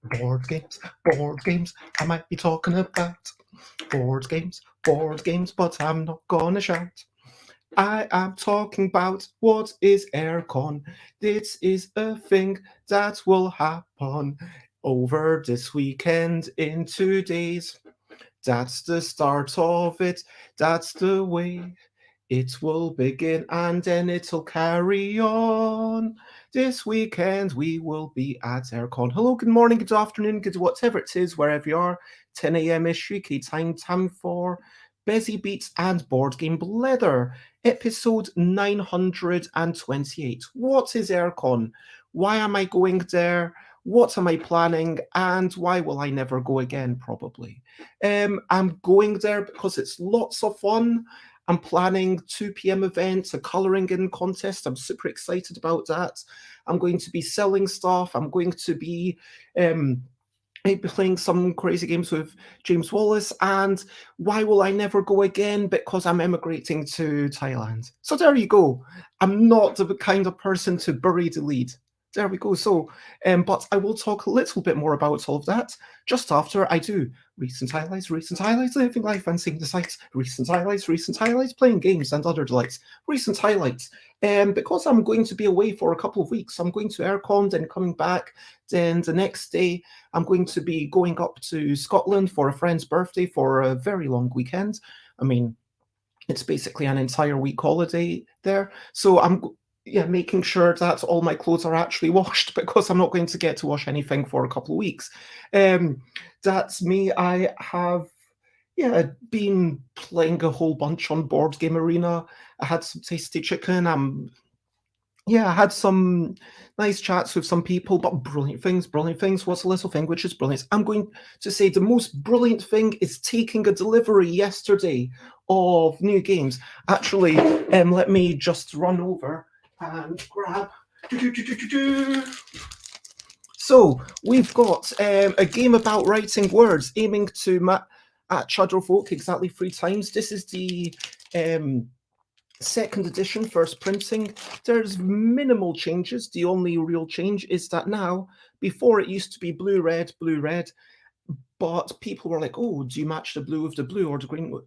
Board games. I might be talking about board games, but I'm not gonna shout. I am talking about what is Airecon. This is a thing that will happen over this weekend in 2 days. That's the start of it. That's the way it will begin and then it'll carry on. This weekend we will be at Airecon. Hello, good morning, good afternoon, good whatever it is, wherever you are. 10 a.m.ish UK time for Busy Beats and Board Game Blether, episode 928. What is Airecon? Why am I going there? What am I planning? And why will I never go again, probably? I'm going there because it's lots of fun. I'm planning 2 p.m. events, a colouring in contest. I'm super excited about that. I'm going to be selling stuff. I'm going to be playing some crazy games with James Wallace. And why will I never go again? Because I'm emigrating to Thailand. So there you go. I'm not the kind of person to bury the lead. There we go. So, but I will talk a little bit more about all of that just after I do recent highlights, living life and seeing the sights, recent highlights, playing games and other delights, recent highlights. Because I'm going to be away for a couple of weeks, I'm going to Airecon, then coming back. Then the next day, I'm going to be going up to Scotland for a friend's birthday for a very long weekend. I mean, it's basically an entire week holiday there. So I'm making sure that all my clothes are actually washed because I'm not going to get to wash anything for a couple of weeks. That's me. I have been playing a whole bunch on Board Game Arena. I had some tasty chicken. I had some nice chats with some people, but brilliant things. What's a little thing which is brilliant? I'm going to say the most brilliant thing is taking a delivery yesterday of new games. Actually, let me just run over and grab. So we've got a game about writing words, aiming to at other folk exactly 3 times. This is the second edition, first printing. There's minimal changes. The only real change is that now, before it used to be blue, red, but people were like, oh, do you match the blue with the blue or the green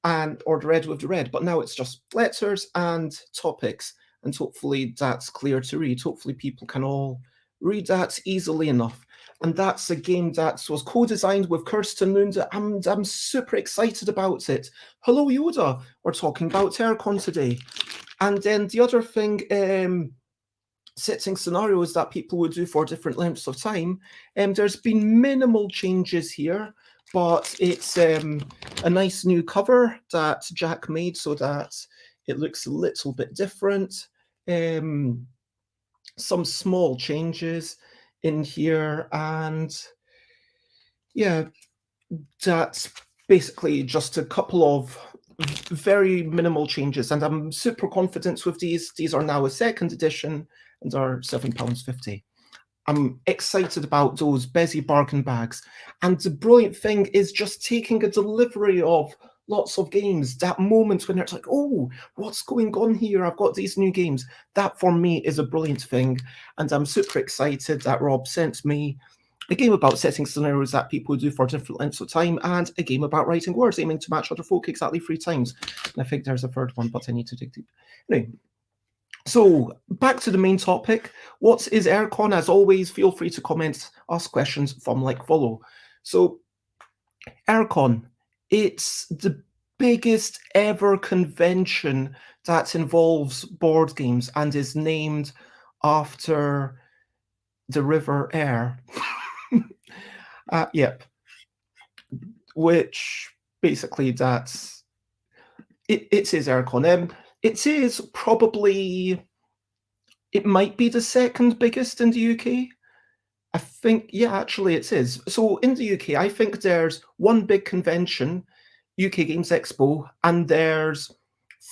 or the red with the red? But now it's just letters and topics, and hopefully that's clear to read. Hopefully people can all read that easily enough. And that's a game that was co-designed with Kirsten Lund, and I'm super excited about it. Hello, Yoda. We're talking about Airecon today. And then the other thing, setting scenarios that people would do for different lengths of time. There's been minimal changes here, but it's a nice new cover that Jack made so that it looks a little bit different. Some small changes in here, and that's basically just a couple of very minimal changes, and I'm super confident with these. These are now a second edition and are £7.50. I'm excited about those busy bargain bags. And the brilliant thing is just taking a delivery of lots of games. That moment when it's like, oh, what's going on here? I've got these new games. That for me is a brilliant thing. And I'm super excited that Rob sent me a game about setting scenarios that people do for different lengths of time, and a game about writing words, aiming to match other folk exactly 3 times. And I think there's a third one, but I need to dig deep. Anyway, so back to the main topic. What is Airecon? As always, feel free to comment, ask questions, from like, follow. So Airecon, it's the biggest ever convention that involves board games and is named after the River Aire. Yep. Which basically that's it. It is Airecon. It is probably, it might be the second biggest in the UK. I think, actually it is. So in the UK, I think there's one big convention, UK Games Expo, and there's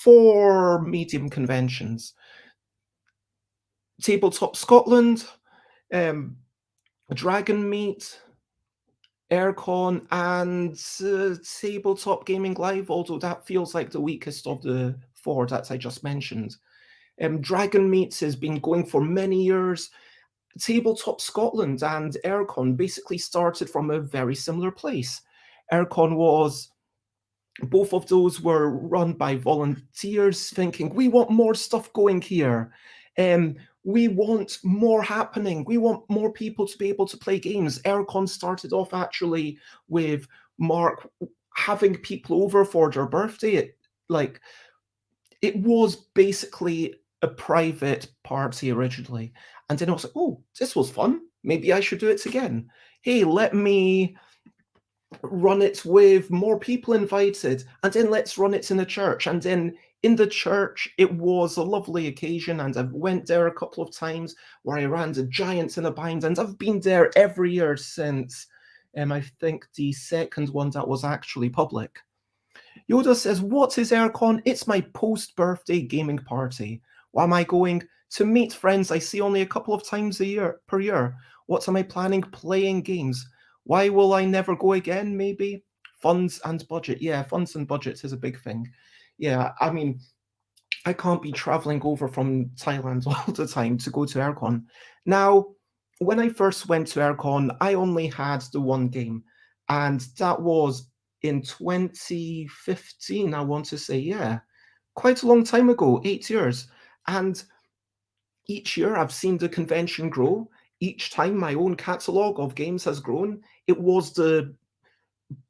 4 medium conventions. Tabletop Scotland, Dragon Meet, Airecon and Tabletop Gaming Live, although that feels like the weakest of the four that I just mentioned. Dragon Meets has been going for many years. Tabletop Scotland and Airecon basically started from a very similar place. Airecon was, both of those were run by volunteers thinking, we want more stuff going here. We want more happening. We want more people to be able to play games. Airecon started off actually with Mark having people over for their birthday. It was basically a private party originally. And then I was like, oh, this was fun. Maybe I should do it again. Hey, let me run it with more people invited, and then let's run it in a church. And then in the church, it was a lovely occasion, and I went there a couple of times where I ran the Giants in a Bind, and I've been there every year since. I think the second one that was actually public. Yoda says, what is Airecon? It's my post-birthday gaming party. Why am I going? To meet friends I see only a couple of times per year. What am I planning? Playing games. Why will I never go again, maybe? Funds and budget. Yeah, funds and budgets is a big thing. Yeah, I mean, I can't be traveling over from Thailand all the time to go to Airecon. Now, when I first went to Airecon, I only had the one game, and that was in 2015, I want to say, yeah, quite a long time ago, 8 years. And each year I've seen the convention grow. Each time my own catalogue of games has grown. It was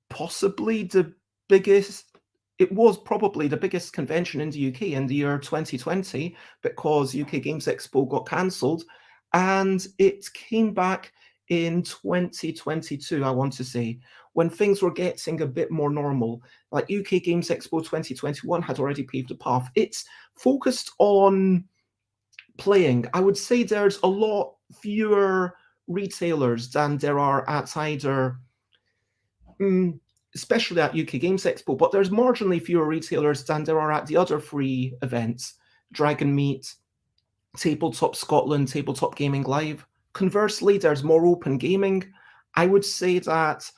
possibly the biggest it was probably the biggest convention in the UK in the year 2020 because UK Games Expo got cancelled, and it came back in 2022, I want to say, when things were getting a bit more normal. Like UK Games Expo 2021 had already paved the path. It's focused on playing. I would say there's a lot fewer retailers than there are at either especially at UK Games Expo, but there's marginally fewer retailers than there are at the other three events, Dragon Meet, Tabletop Scotland, Tabletop Gaming Live. Conversely, there's more open gaming. I would say that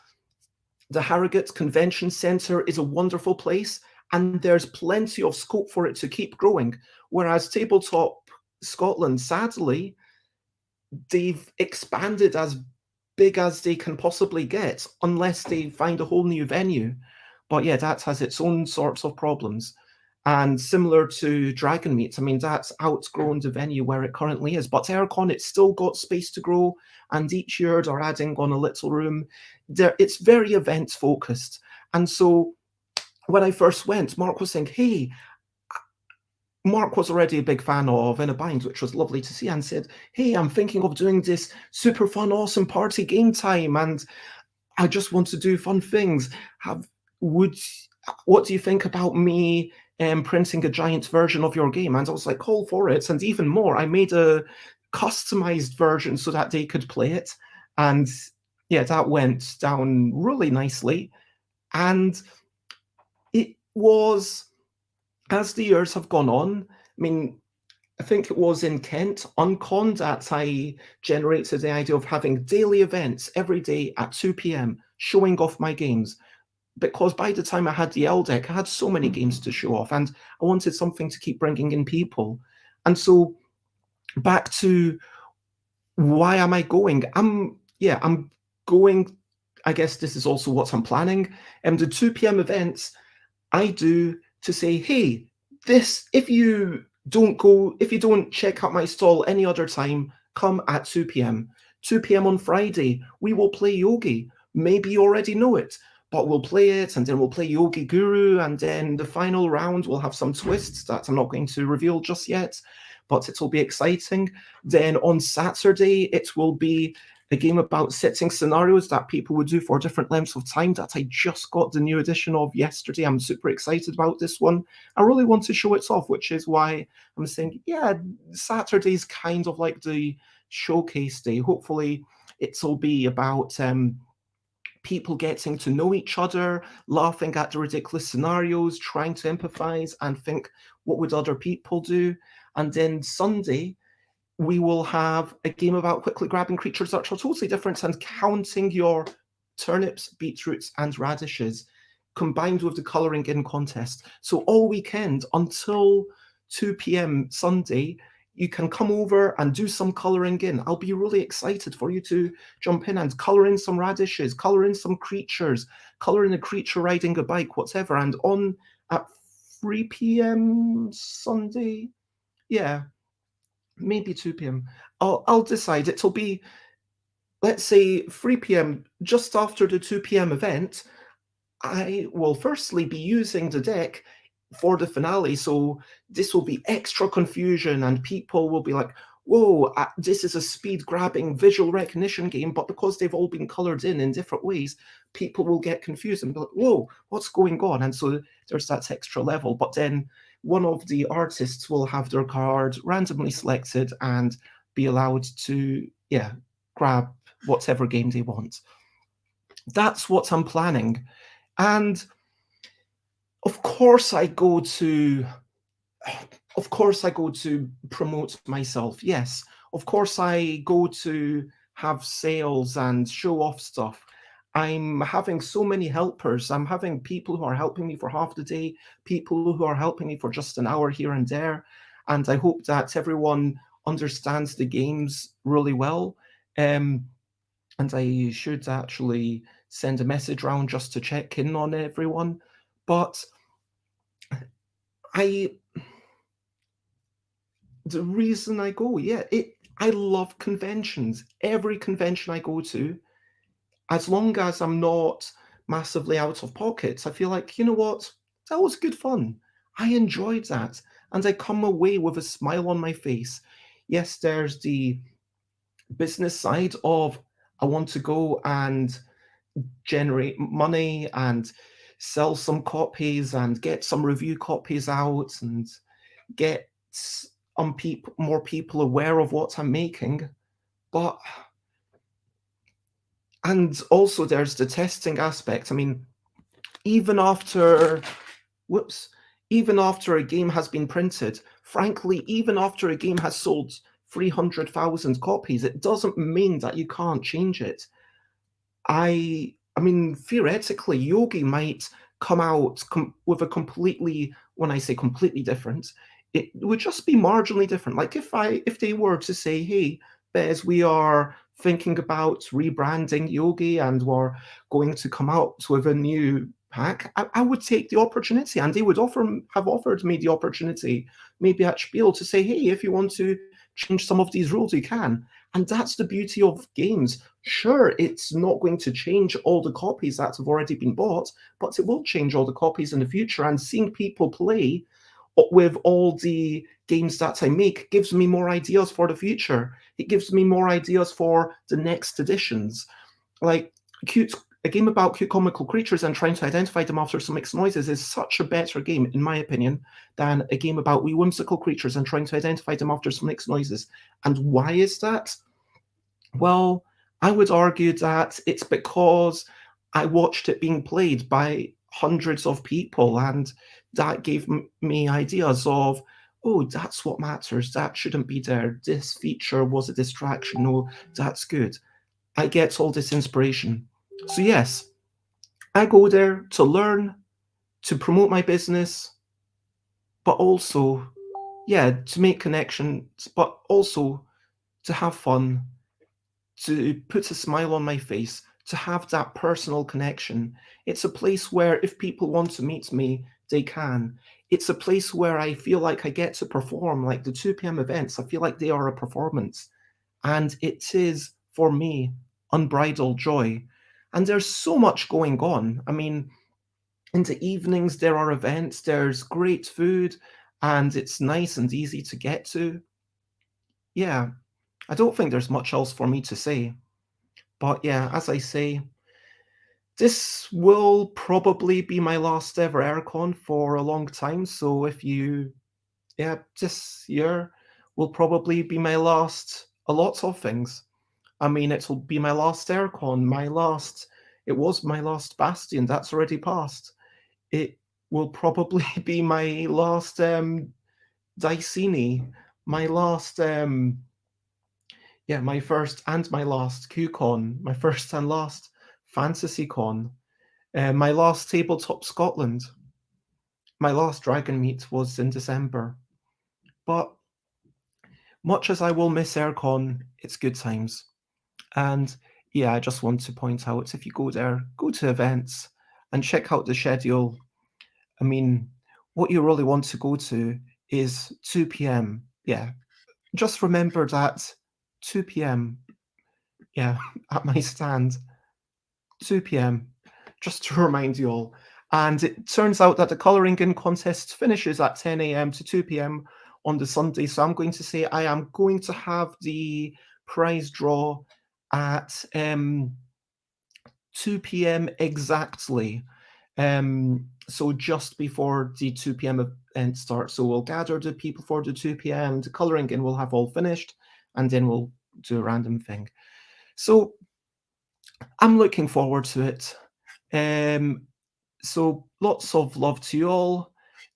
the Harrogate Convention Centre is a wonderful place, and there's plenty of scope for it to keep growing. Whereas Tabletop Scotland, sadly, they've expanded as big as they can possibly get, unless they find a whole new venue. But yeah, that has its own sorts of problems. And similar to Dragon Meet, I mean, that's outgrown the venue where it currently is. But Airecon, it's still got space to grow, and each year they're adding on a little room. It's very event focused. And so when I first went, Mark was saying, hey, Mark was already a big fan of In a Bind, which was lovely to see, and said, hey, I'm thinking of doing this super fun, awesome party game time, and I just want to do fun things. What do you think about me printing a giant version of your game? And I was like, call for it. And even more, I made a customized version so that they could play it. And yeah, that went down really nicely. And it was, as the years have gone on, I mean, I think it was in Kent, Uncon, that I generated the idea of having daily events every day at 2 p.m, showing off my games. Because by the time I had the L deck, I had so many games to show off, and I wanted something to keep bringing in people. And so back to why am I going? I'm going. I guess this is also what I'm planning. The 2 p.m. events I do to say, hey, if you don't check out my stall any other time, come at 2 p.m. 2 p.m. on Friday, we will play Yogi. Maybe you already know it, but we'll play it, and then we'll play Yogi Guru, and then the final round will have some twists that I'm not going to reveal just yet, but it will be exciting. Then on Saturday, it will be a game about setting scenarios that people would do for different lengths of time that I just got the new edition of yesterday. I'm super excited about this one. I really want to show it off, which is why I'm saying, yeah, Saturday's kind of like the showcase day. Hopefully it'll be about people getting to know each other, laughing at the ridiculous scenarios, trying to empathize and think, what would other people do? And then Sunday, we will have a game about quickly grabbing creatures that are totally different and counting your turnips, beetroots, and radishes, combined with the colouring in contest. So all weekend until 2 p.m. Sunday, you can come over and do some colouring in. I'll be really excited for you to jump in and colour in some radishes, colour in some creatures, colour in a creature riding a bike, whatever. And on at 3 p.m. Sunday, yeah, maybe 2 p.m. I'll decide. It'll be, let's say, 3 p.m. just after the 2 p.m. event. I will firstly be using the deck for the finale, so this will be extra confusion, and people will be like, whoa, this is a speed grabbing visual recognition game, but because they've all been colored in different ways, people will get confused and be like, whoa, what's going on? And so there's that extra level. But then one of the artists will have their card randomly selected and be allowed to, yeah, grab whatever game they want. That's what I'm planning. And of course I go to promote myself. Yes. Of course I go to have sales and show off stuff. I'm having so many helpers. I'm having people who are helping me for half the day, people who are helping me for just an hour here and there. And I hope that everyone understands the games really well. And I should actually send a message around just to check in on everyone. But the reason I go, yeah, I love conventions. Every convention I go to, as long as I'm not massively out of pocket, I feel like, you know what, that was good fun. I enjoyed that. And I come away with a smile on my face. Yes, there's the business side of I want to go and generate money and sell some copies and get some review copies out and get more people aware of what I'm making. But and also there's the testing aspect. I mean, even after even after a game has been printed, frankly, even after a game has sold 300,000 copies, it doesn't mean that you can't change it. I mean, theoretically, Yogi might come out with a completely, when I say completely different, it would just be marginally different. Like if they were to say, hey, Bez, we are thinking about rebranding Yogi and we're going to come out with a new pack, I would take the opportunity, and they would have offered me the opportunity, maybe at Spiel, to say, hey, if you want to change some of these rules, you can. And that's the beauty of games. Sure, it's not going to change all the copies that have already been bought, but it will change all the copies in the future. And seeing people play with all the games that I make gives me more ideas for the future. It gives me more ideas for the next editions. Like a game about cute comical creatures and trying to identify them after some mixed noises is such a better game, in my opinion, than a game about wee whimsical creatures and trying to identify them after some mixed noises. And why is that? Well, I would argue that it's because I watched it being played by hundreds of people, and that gave me ideas of, oh, that's what matters. That shouldn't be there. This feature was a distraction. No, that's good. I get all this inspiration. So, yes, I go there to learn, to promote my business, but also, yeah, to make connections, but also to have fun, to put a smile on my face, to have that personal connection. It's a place where if people want to meet me, they can. It's a place where I feel like I get to perform, like the 2 p.m. events. I feel like they are a performance. And it is, for me, unbridled joy. And there's so much going on. I mean, in the evenings, there are events, there's great food, and it's nice and easy to get to. Yeah, I don't think there's much else for me to say. But yeah, as I say, this will probably be my last ever Airecon for a long time. So this year will probably be my last, a lot of things. I mean, it'll be my last Airecon, it was my last Bastion, that's already passed. It will probably be my last Dicini, my last my first and my last QCon, my first and last FantasyCon, my last Tabletop Scotland, my last Dragon Meet was in December. But much as I will miss Airecon, it's good times. And yeah, I just want to point out, if you go there, go to events and check out the schedule. I mean, what you really want to go to is 2 p.m. Yeah, just remember that 2 p.m. Yeah, at my stand, 2 p.m. Just to remind you all. And it turns out that the colouring in contest finishes at 10 a.m. to 2 p.m. on the Sunday. So I'm going to say I am going to have the prize draw at 2 p.m. exactly. So just before the 2 p.m. event starts. So we'll gather the people for the 2 p.m. The colouring in will have all finished, and then we'll do a random thing. So I'm looking forward to it. So lots of love to you all.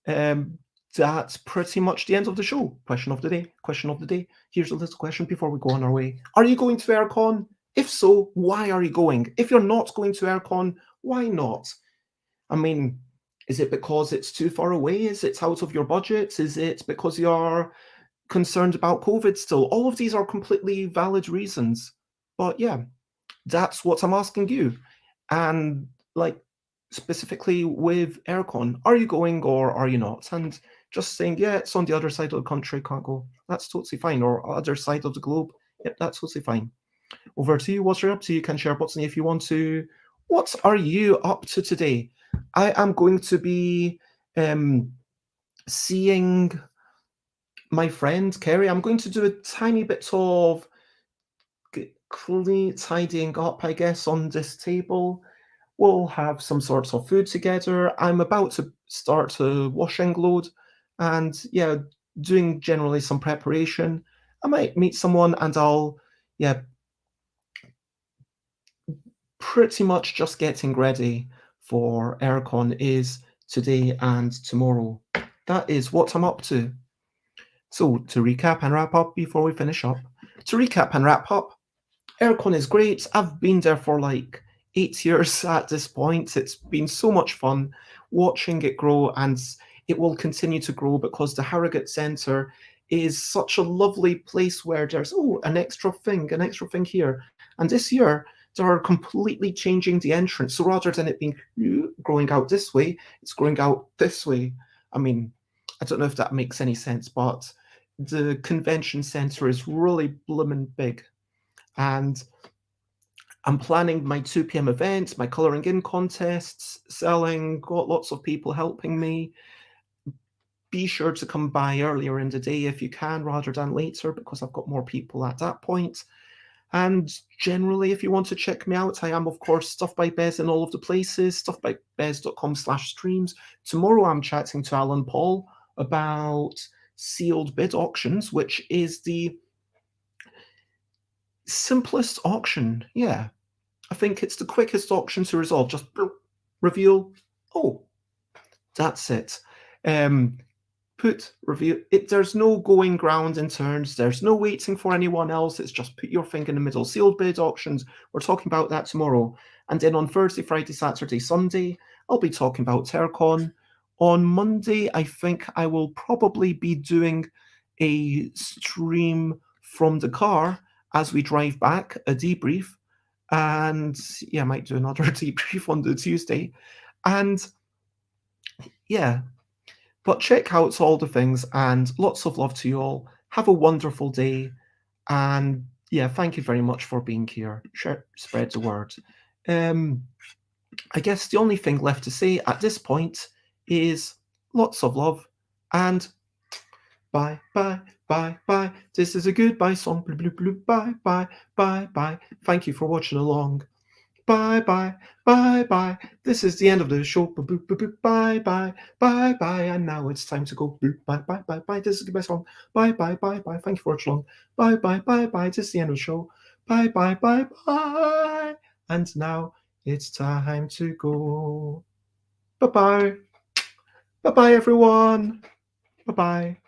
That's pretty much the end of the show. Question of the day. Question of the day. Here's a little question before we go on our way. Are you going to Airecon? If so, why are you going? If you're not going to Airecon, why not? I mean, is it because it's too far away? Is it out of your budget? Is it because you're concerned about COVID still? All of these are completely valid reasons. But yeah, that's what I'm asking you. And like specifically with Airecon, are you going or are you not? And just saying, yeah, it's on the other side of the country, can't go. That's totally fine. Or other side of the globe. Yep, that's totally fine. Over to you. What you're up to? You can share what's if you want to. What are you up to today? I am going to be seeing my friend Kerry. I'm going to do a tiny bit of clean tidying up, I guess, on this table. We'll have some sorts of food together. I'm about to start a washing load and yeah, doing generally some preparation. I might meet someone and I'll, yeah, pretty much just getting ready for Airecon is today and tomorrow. That is what I'm up to. So to recap and wrap up before we finish up. To recap and wrap up, Airecon is great. I've been there for like 8 years at this point. It's been so much fun watching it grow, and it will continue to grow because the Harrogate Centre is such a lovely place where there's an extra thing here. And this year they are completely changing the entrance. So rather than it being growing out this way, it's growing out this way. I mean, I don't know if that makes any sense, but the convention centre is really blooming big. And I'm planning my 2 p.m. event, my colouring in contests, selling, got lots of people helping me. Be sure to come by earlier in the day if you can rather than later because I've got more people at that point. And generally, if you want to check me out, I am, of course, Stuff by Bez in all of the places, stuffbybez.com/streams. Tomorrow I'm chatting to Alan Paul about sealed bid auctions, which is the simplest auction. Yeah, I think it's the quickest auction to resolve. Just reveal. Oh, that's it. Reveal. There's no going ground in turns. There's no waiting for anyone else. It's just put your thing in the middle. Sealed bid auctions. We're talking about that tomorrow. And then on Thursday, Friday, Saturday, Sunday, I'll be talking about Airecon. On Monday, I think I will probably be doing a stream from the car as we drive back, a debrief. And yeah, I might do another debrief on the Tuesday. And yeah, but check out all the things and lots of love to you all. Have a wonderful day. And yeah, thank you very much for being here. Spread the word. I guess the only thing left to say at this point is lots of love and bye, bye, bye, bye. This is a goodbye song. Blue, blue, blue, bye, bye, bye, bye. Thank you for watching along. Bye, bye, bye, bye. This is the end of the show. Bye, bye, bye, bye. And now it's time to go. Bye, bye, bye, bye. This is a goodbye song. Bye, bye, bye, bye. Thank you for watching along. Bye, bye, bye, bye. This is the end of the show. Bye, bye, bye, bye. And now it's time to go. Bye-bye. Bye-bye, everyone. Bye-bye.